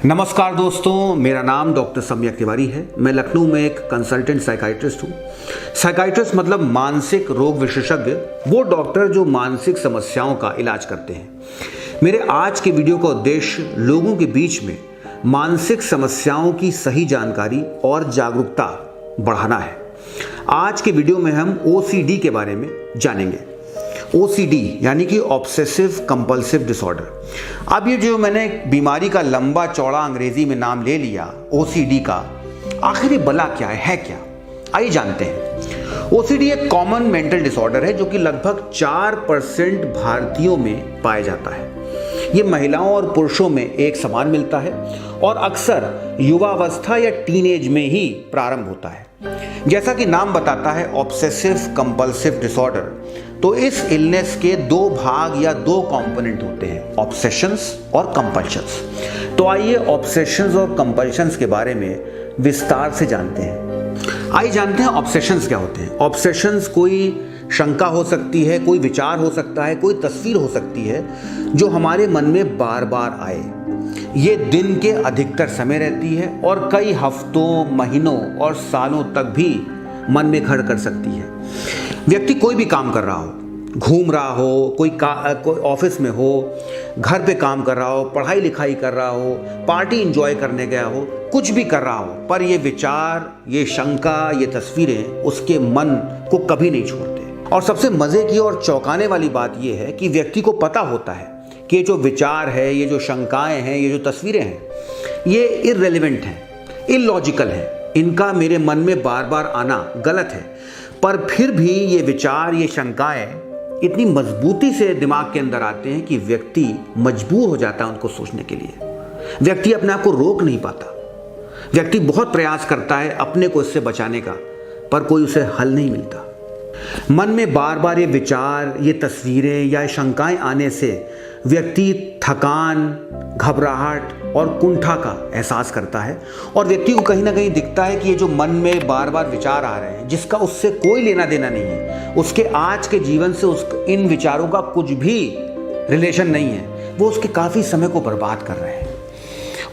नमस्कार दोस्तों, मेरा नाम डॉक्टर सम्यक तिवारी है। मैं लखनऊ में एक कंसल्टेंट साइकाइट्रिस्ट हूँ। साइकाइट्रिस्ट मतलब मानसिक रोग विशेषज्ञ, वो डॉक्टर जो मानसिक समस्याओं का इलाज करते हैं। मेरे आज के वीडियो का उद्देश्य लोगों के बीच में मानसिक समस्याओं की सही जानकारी और जागरूकता बढ़ाना है। आज के वीडियो में हम OCD के बारे में जानेंगे। OCD यानी कि ऑब्सेसिव कंपल्सिव डिसऑर्डर। अब ये जो मैंने बीमारी का लंबा चौड़ा अंग्रेजी में नाम ले लिया OCD का, आखिर ये भला क्या है क्या? आइए जानते हैं। OCD एक कॉमन मेंटल डिसऑर्डर है जो कि लगभग 4% भारतीयों में पाया जाता है। ये महिलाओं और पुरुषों में एक समान मिलता है और अक्सर युवावस्था या टीनेज में ही प्रारंभ होता है। जैसा कि नाम बताता है ऑब्सेसिव कंपल्सिव डिसऑर्डर, तो इस इलनेस के दो भाग या दो कंपोनेंट होते हैं, ऑब्सेशंस और कंपल्शंस। तो आइए ऑब्सेशंस और कंपल्शंस के बारे में विस्तार से जानते हैं। आइए जानते हैं ऑब्सेशंस क्या होते हैं। ऑब्सेशंस कोई शंका हो सकती है, कोई विचार हो सकता है, कोई तस्वीर हो सकती है जो हमारे मन में बार बार आए। ये दिन के अधिकतर समय रहती है और कई हफ्तों, महीनों और सालों तक भी मन में घर कर सकती है। व्यक्ति कोई भी काम कर रहा हो, घूम रहा हो, कोई ऑफिस में हो, घर पे काम कर रहा हो, पढ़ाई लिखाई कर रहा हो, पार्टी एंजॉय करने गया हो, कुछ भी कर रहा हो, पर ये विचार, ये शंका, ये तस्वीरें उसके मन को कभी नहीं छोड़ते। और सबसे मजे की और चौंकाने वाली बात यह है कि व्यक्ति को पता होता है कि ये जो विचार है, ये जो शंकाएं हैं, ये जो तस्वीरें हैं, ये इररिलेवेंट हैं, इलॉजिकल हैं, इनका मेरे मन में बार बार आना गलत है। पर फिर भी ये विचार, ये शंकाएं इतनी मजबूती से दिमाग के अंदर आते हैं कि व्यक्ति मजबूर हो जाता है उनको सोचने के लिए। व्यक्ति अपने आप को रोक नहीं पाता। व्यक्ति बहुत प्रयास करता है अपने को इससे बचाने का, पर कोई उसे हल नहीं मिलता। मन में बार बार ये विचार, ये तस्वीरें या शंकाएं आने से व्यक्ति थकान, घबराहट और कुंठा का एहसास करता है और व्यक्ति को कहीं ना कहीं दिखता है कि ये जो मन में बार बार विचार आ रहे हैं, जिसका उससे कोई लेना देना नहीं है, उसके आज के जीवन से इन विचारों का कुछ भी रिलेशन नहीं है, वो उसके काफ़ी समय को बर्बाद कर रहे हैं।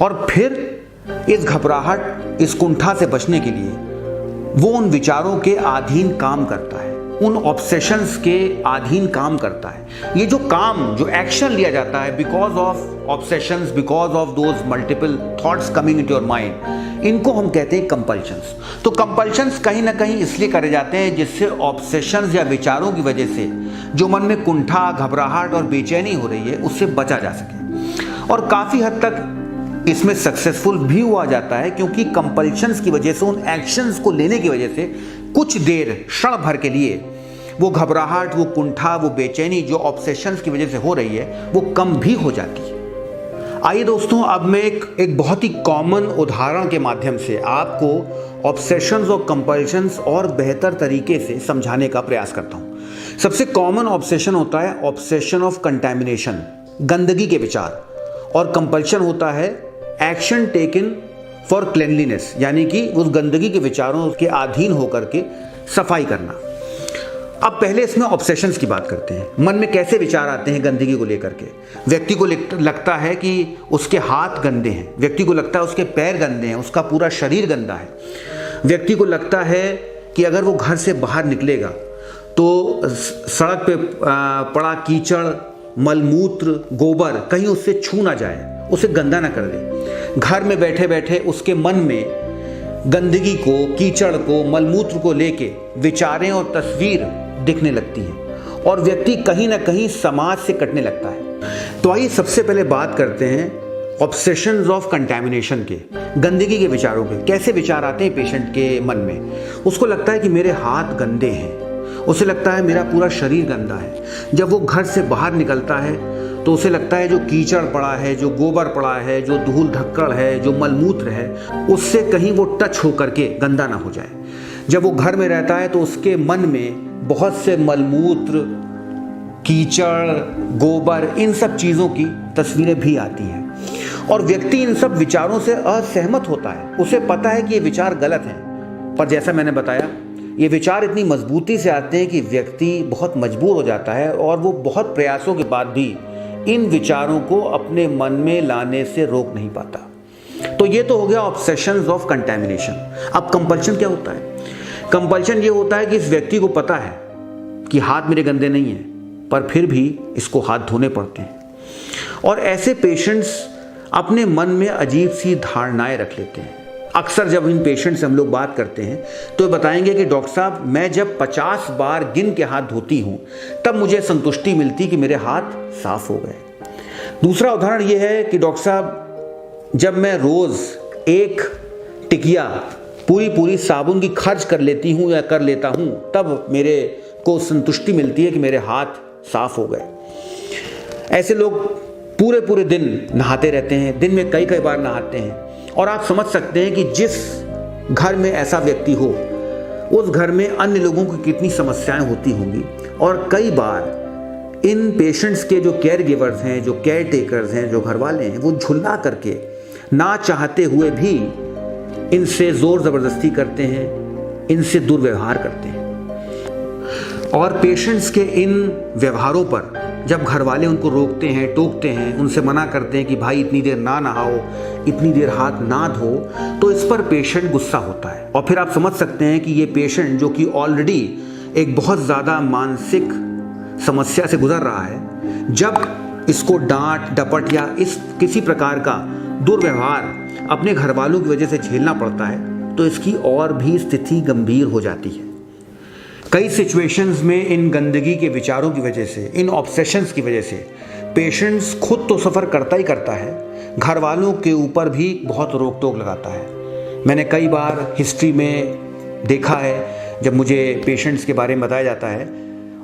और फिर इस घबराहट, इस कुंठा से बचने के लिए वो उन विचारों के अधीन काम करता है, उन ऑब्सेशंस के अधीन काम करता है। ये जो काम, जो एक्शन लिया जाता है because of obsessions, because of those multiple thoughts coming into your mind, इनको हम कहते हैं कंपल्शंस। तो कंपल्शंस कहीं ना कहीं इसलिए करे जाते हैं जिससे ऑब्सेशंस या विचारों की वजह से जो मन में कुंठा, घबराहट और बेचैनी हो रही है, उससे बचा जा सके। और काफ़ी हद तक इसमें सक्सेसफुल भी हुआ जाता है, क्योंकि कंपल्शंस की वजह से, उन एक्शंस को लेने की वजह से कुछ देर, क्षण भर के लिए वो घबराहट, वो कुंठा, वो बेचैनी जो ऑब्सेशंस की वजह से हो रही है, वो कम भी हो जाती है। आइए दोस्तों, अब मैं एक बहुत ही कॉमन उदाहरण के माध्यम से आपको ऑब्सेशंस और कंपल्शंस और बेहतर तरीके से समझाने का प्रयास करता हूँ। सबसे कॉमन ऑब्सेशन होता है ऑब्सेशन ऑफ कंटैमिनेशन, गंदगी के विचार, और कंपल्शन होता है एक्शन टेकन फॉर क्लेanलीनेस, यानी कि उस गंदगी के विचारों के अधीन होकर के सफाई करना। अब पहले इसमें ऑब्सेशंस की बात करते हैं। मन में कैसे विचार आते हैं गंदगी को लेकर के? व्यक्ति को लगता है कि उसके हाथ गंदे हैं, व्यक्ति को लगता है उसके पैर गंदे हैं, उसका पूरा शरीर गंदा है। व्यक्ति को लगता है कि अगर वो घर से बाहर निकलेगा तो सड़क पे पड़ा कीचड़, मलमूत्र, गोबर कहीं उससे छू ना जाए, उसे गंदा ना कर दे। घर में बैठे बैठे उसके मन में गंदगी को, कीचड़ को, मलमूत्र को लेके विचारें और तस्वीर दिखने लगती है और व्यक्ति कहीं ना कहीं समाज से कटने लगता है। तो आइए सबसे पहले बात करते हैं ऑब्सेशंस ऑफ कंटैमिनेशन के, गंदगी के विचारों के। कैसे विचार आते हैं पेशेंट के मन में? उसको लगता है कि मेरे हाथ गंदे हैं, उसे लगता है मेरा पूरा शरीर गंदा है। जब वो घर से बाहर निकलता है तो उसे लगता है जो कीचड़ पड़ा है, जो गोबर पड़ा है, जो धूल धक्कड़ है, जो मलमूत्र है, उससे कहीं वो टच होकर के गंदा ना हो जाए। जब वो घर में रहता है तो उसके मन में बहुत से मलमूत्र, कीचड़, गोबर, इन सब चीज़ों की तस्वीरें भी आती हैं और व्यक्ति इन सब विचारों से असहमत होता है। उसे पता है कि ये विचार गलत हैं, पर जैसा मैंने बताया, ये विचार इतनी मजबूती से आते हैं कि व्यक्ति बहुत मजबूर हो जाता है और वो बहुत प्रयासों के बाद भी इन विचारों को अपने मन में लाने से रोक नहीं पाता। तो ये तो हो गया ऑब्सेशंस ऑफ कंटैमिनेशन। अब कंपल्शन क्या होता है? कंपल्शन ये होता है कि इस व्यक्ति को पता है कि हाथ मेरे गंदे नहीं हैं, पर फिर भी इसको हाथ धोने पड़ते हैं। और ऐसे पेशेंट्स अपने मन में अजीब सी धारणाएं रख लेते हैं। अक्सर जब इन पेशेंट से हम लोग बात करते हैं तो बताएंगे कि डॉक्टर साहब, मैं जब 50 बार गिन के हाथ धोती हूँ तब मुझे संतुष्टि मिलती कि मेरे हाथ साफ हो गए। दूसरा उदाहरण ये है कि डॉक्टर साहब, जब मैं रोज़ एक टिकिया पूरी साबुन की खर्च कर लेती हूँ या कर लेता हूँ तब मेरे को संतुष्टि मिलती है कि मेरे हाथ साफ हो गए। ऐसे लोग पूरे दिन नहाते रहते हैं, दिन में कई बार नहाते हैं। और आप समझ सकते हैं कि जिस घर में ऐसा व्यक्ति हो उस घर में अन्य लोगों की कितनी समस्याएं होती होंगी। और कई बार इन पेशेंट्स के जो केयर गिवर्स हैं, जो केयर टेकर्स हैं, जो घर वाले हैं, वो झुल्ला करके ना चाहते हुए भी इनसे जोर ज़बरदस्ती करते हैं, इनसे दुर्व्यवहार करते हैं। और पेशेंट्स के इन व्यवहारों पर जब घर वाले उनको रोकते हैं, टोकते हैं, उनसे मना करते हैं कि भाई इतनी देर ना नहाओ, इतनी देर हाथ ना धो, तो इस पर पेशेंट गुस्सा होता है। और फिर आप समझ सकते हैं कि ये पेशेंट जो कि ऑलरेडी एक बहुत ज़्यादा मानसिक समस्या से गुजर रहा है, जब इसको डांट डपट या इस किसी प्रकार का दुर्व्यवहार अपने घर वालों की वजह से झेलना पड़ता है तो इसकी और भी स्थिति गंभीर हो जाती है। कई सिचुएशंस में इन गंदगी के विचारों की वजह से, इन ऑब्सेशंस की वजह से पेशेंट्स खुद तो सफ़र करता ही करता है, घर वालों के ऊपर भी बहुत रोक टोक लगाता है। मैंने कई बार हिस्ट्री में देखा है जब मुझे पेशेंट्स के बारे में बताया जाता है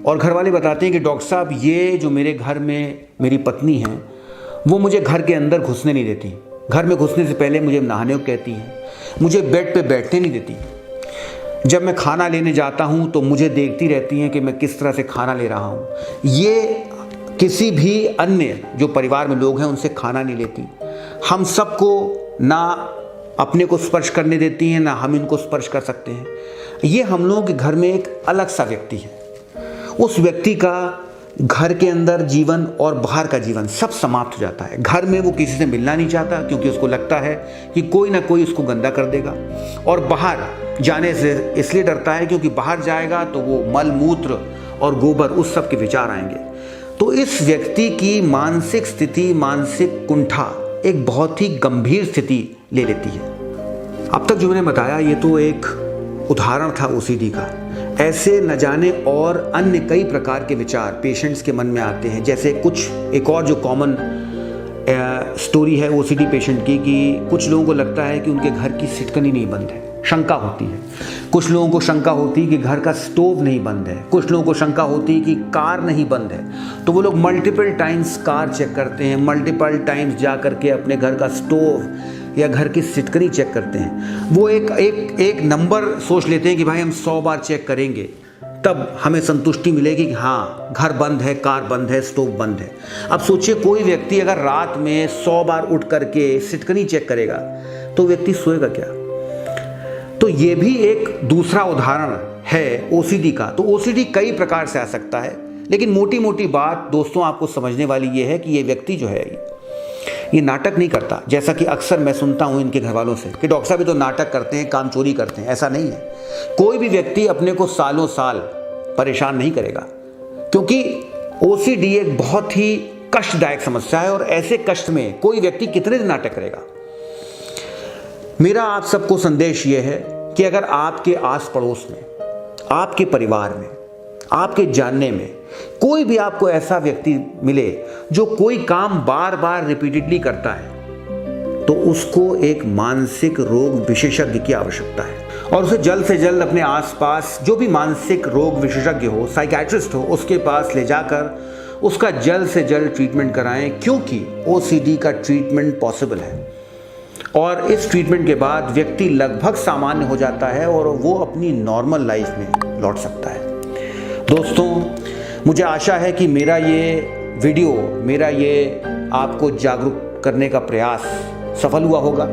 और घर वाले बताते हैं कि डॉक्टर साहब, ये जो मेरे घर में मेरी पत्नी हैं वो मुझे घर के अंदर घुसने नहीं देती, घर में घुसने से पहले मुझे नहाने को कहती हैं, मुझे बेड पे बैठने नहीं देती, जब मैं खाना लेने जाता हूँ तो मुझे देखती रहती हैं कि मैं किस तरह से खाना ले रहा हूँ। ये किसी भी अन्य जो परिवार में लोग हैं उनसे खाना नहीं लेती, हम सबको ना अपने को स्पर्श करने देती हैं, ना हम इनको स्पर्श कर सकते हैं। ये हम लोगों के घर में एक अलग सा व्यक्ति है। उस व्यक्ति का घर के अंदर जीवन और बाहर का जीवन सब समाप्त हो जाता है। घर में वो किसी से मिलना नहीं चाहता क्योंकि उसको लगता है कि कोई ना कोई उसको गंदा कर देगा, और बाहर जाने से इसलिए डरता है क्योंकि बाहर जाएगा तो वो मल मूत्र और गोबर उस सब के विचार आएंगे। तो इस व्यक्ति की मानसिक स्थिति, मानसिक कुंठा एक बहुत ही गंभीर स्थिति ले लेती है। अब तक जो मैंने बताया ये तो एक उदाहरण था ओसीडी का। ऐसे न जाने और अन्य कई प्रकार के विचार पेशेंट्स के मन में आते हैं। जैसे एक और जो कॉमन स्टोरी है ओसीडी पेशेंट की, कि कुछ लोगों को लगता है कि उनके घर की सिटकनी नहीं बंद है, शंका होती है। कुछ लोगों को शंका होती है कि घर का स्टोव नहीं बंद है, कुछ लोगों को शंका होती है कि कार नहीं बंद है। तो वो लोग मल्टीपल टाइम्स कार चेक करते हैं, मल्टीपल टाइम्स जा करके अपने घर का स्टोव या घर की सिटकनी चेक करते हैं। वो एक नंबर सोच लेते हैं कि भाई हम 100 बार चेक करेंगे तब हमें संतुष्टि मिलेगी कि हाँ घर बंद है, कार बंद है, स्टोव बंद है। अब सोचिए कोई व्यक्ति अगर रात में 100 बार उठ करके सिटकनी चेक करेगा तो व्यक्ति सोएगा क्या? तो ये भी एक दूसरा उदाहरण है ओसीडी का। तो ओसीडी कई प्रकार से आ सकता है, लेकिन मोटी मोटी बात दोस्तों आपको समझने वाली ये है कि ये व्यक्ति जो है ये नाटक नहीं करता। जैसा कि अक्सर मैं सुनता हूँ इनके घर वालों से कि डॉक्टर साहब ये तो नाटक करते हैं, काम चोरी करते हैं। ऐसा नहीं है। कोई भी व्यक्ति अपने को सालों साल परेशान नहीं करेगा, क्योंकि ओसीडी एक बहुत ही कष्टदायक समस्या है और ऐसे कष्ट में कोई व्यक्ति कितने दिन नाटक करेगा। मेरा आप सबको संदेश ये है कि अगर आपके आस पड़ोस में, आपके परिवार में, आपके जानने में कोई भी आपको ऐसा व्यक्ति मिले जो कोई काम बार बार रिपीटेडली करता है, तो उसको एक मानसिक रोग विशेषज्ञ की आवश्यकता है और उसे जल्द से जल्द अपने आसपास जो भी मानसिक रोग विशेषज्ञ हो, साइकियाट्रिस्ट हो, उसके पास ले जाकर उसका जल्द से जल्द ट्रीटमेंट कराएं, क्योंकि ओसीडी का ट्रीटमेंट पॉसिबल है और इस ट्रीटमेंट के बाद व्यक्ति लगभग सामान्य हो जाता है और वो अपनी नॉर्मल लाइफ में लौट सकता है। दोस्तों, मुझे आशा है कि मेरा ये वीडियो, मेरा ये आपको जागरूक करने का प्रयास सफल हुआ होगा।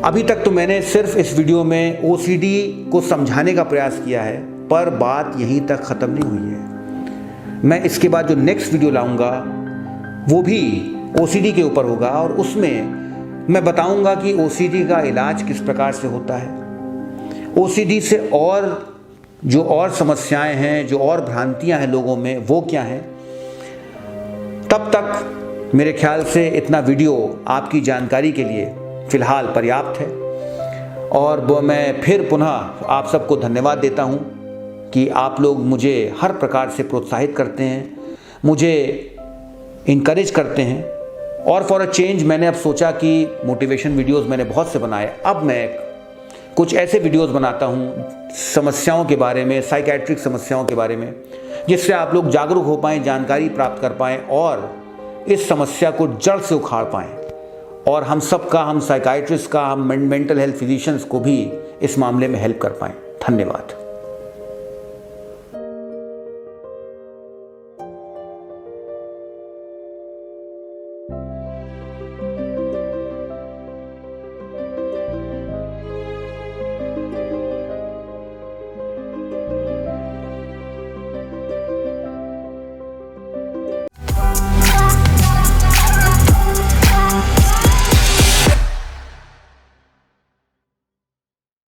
अभी तक तो मैंने सिर्फ इस वीडियो में ओसीडी को समझाने का प्रयास किया है, पर बात यहीं तक ख़त्म नहीं हुई है। मैं इसके बाद जो नेक्स्ट वीडियो लाऊंगा वो भी ओसीडी के ऊपर होगा और उसमें मैं बताऊंगा कि ओसीडी का इलाज किस प्रकार से होता है, ओसीडी से और समस्याएं हैं, जो और भ्रांतियां हैं लोगों में, वो क्या हैं। तब तक मेरे ख्याल से इतना वीडियो आपकी जानकारी के लिए फ़िलहाल पर्याप्त है। और वो मैं फिर पुनः आप सबको धन्यवाद देता हूँ कि आप लोग मुझे हर प्रकार से प्रोत्साहित करते हैं, मुझे इनकरेज करते हैं। और फॉर अ चेंज मैंने अब सोचा कि मोटिवेशन वीडियोस मैंने बहुत से बनाए, अब मैं कुछ ऐसे वीडियोस बनाता हूँ समस्याओं के बारे में, साइकेट्रिक समस्याओं के बारे में, जिससे आप लोग जागरूक हो पाएँ, जानकारी प्राप्त कर पाएँ और इस समस्या को जड़ से उखाड़ पाएँ। और हम सबका, हम साइकाइट्रिस्ट का, हम मेंटल हेल्थ फिजिशियंस को भी इस मामले में हेल्प कर पाएँ। धन्यवाद।